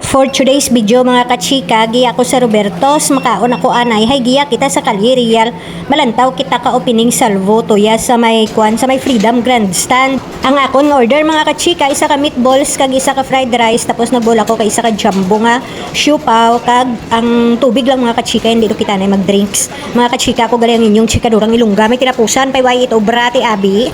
For today's video mga kachika, giya ko sa Roberto's, makaon ako anay, hay giya kita sa Calirial, malantaw kita ka opening salvo toya sa may Freedom Grandstand. Ang akon order mga kachika, isa ka meatballs, kag isa ka fried rice, tapos nagbola ko kay isa ka jumbo nga, siupaw, kag ang tubig lang mga kachika, hindi do kita na mag-drinks. Mga kachika, ako galing inyong chikadurang ilungga, may tinapusan, payway ito, brati abi.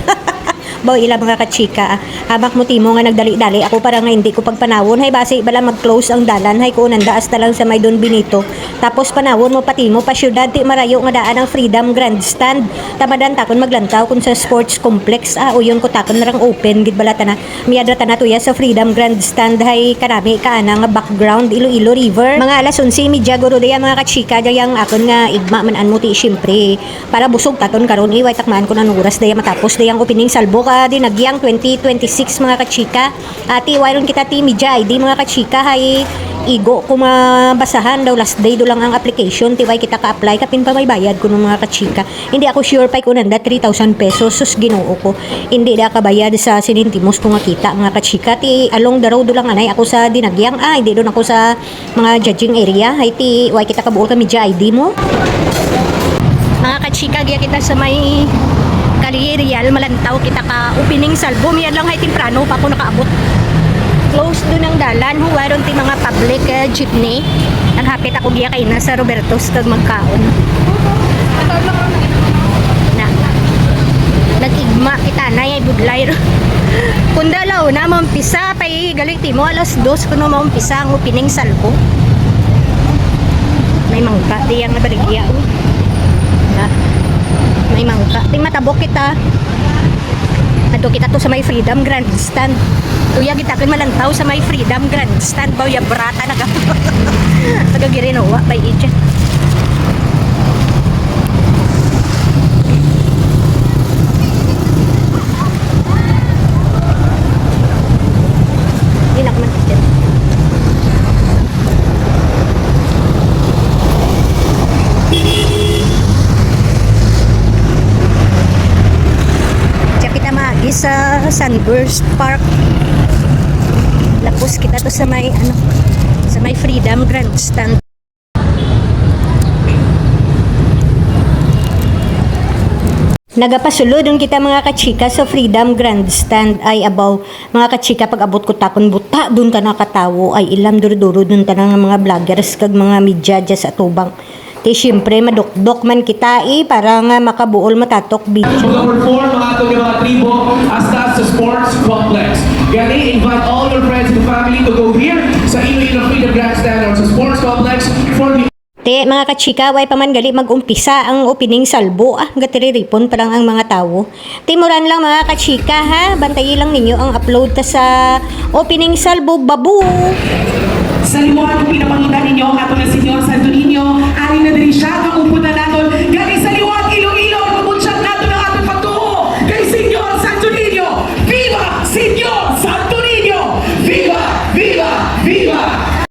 Baw ila mga kachika, habak mo timo nga nagdali-dali ako para nga hindi ko pagpanawon hay base bala mag-close ang dalan hay ko nandaas ta lang sa may Don Benito, tapos panawon mo pati mo pa syudad ti marayo nga daan ang Freedom Grandstand, tamadan takon maglantaw kun sa sports complex uyon ko takon narang open gid bala ta na miyadra ta na tuya sa Freedom Grandstand hay kanami kaana nga background Iloilo River. Mga alas 11:30 guro daya mga kachika dayang akon nga igma man an mo ti syempre para busog taton karon iway takmaan ko nan oras daya matapos dayang opening salbo ka dinagyang 2026 mga kachika. Ati wayron kita ti media ID mga kachika hay igo ko mabasahan daw last day do lang ang application tiway kita ka-apply kapin pa may bayad ko ng mga kachika. Hindi ako sure pa ko nanda 3,000 pesos sus Ginoo ko. Hindi da ka bayad sa sinintimos ko nga kita mga kachika ti along the road do lang anay ako sa dinagyang hindi doon ako sa mga judging area hay ti way kita ka buol ka media ID mo. Mga kachika giya kita sa may Calirial, malantaw kita ka opening salvo miyan lang hay temprano pa ako nakaabot. Close doon ang dalan huwaron ti mga public jeepney. Naghapit ako giya kay na sa Roberto's kag magkaon. Nag-igma kita na ay budlay. Kung dalaw na maumpisa pay galing ti mo alas 2 kuno maumpisa ang opening salvo. May mangka diyang nabaligya. May mangka. Ting matabok kita. Ato kita to sa may Freedom Grandstand. Tuya kita kan malantaw sa may Freedom Grandstand. Bawya brata naga. Nagagirinowa by agent. Hindi na ko man agent. Sa Sunburst Park. Lapos kita to sa may sa may Freedom Grandstand. Nagapasulodon kita mga kachika sa Freedom Grandstand ay abaw mga kachika pag abot ko takon buta dun ta nakatawo ay ilam duro-duro dun ta nga mga vloggers kag mga media dya sa tubang. Ti syempre madukdok man kita para nga makabuol matatok video. Mag-perform ang atong mga tribo hasta sa sports complex. Gani, invite all your friends and family to go here sa Iloilo Freedom Grandstand or sa sports complex for the mga kachika, way pa man gali mag-umpisa ang opening salbo. Gatiriripon pa lang ang mga tao. Timuran lang mga kachika ha. Bantayin lang ninyo ang upload ta sa opening salbo. Babu! Sa limuhan kung pinapangita ninyo ang ato na Senyor Santo Niño, ari na din siya, ang upunan natin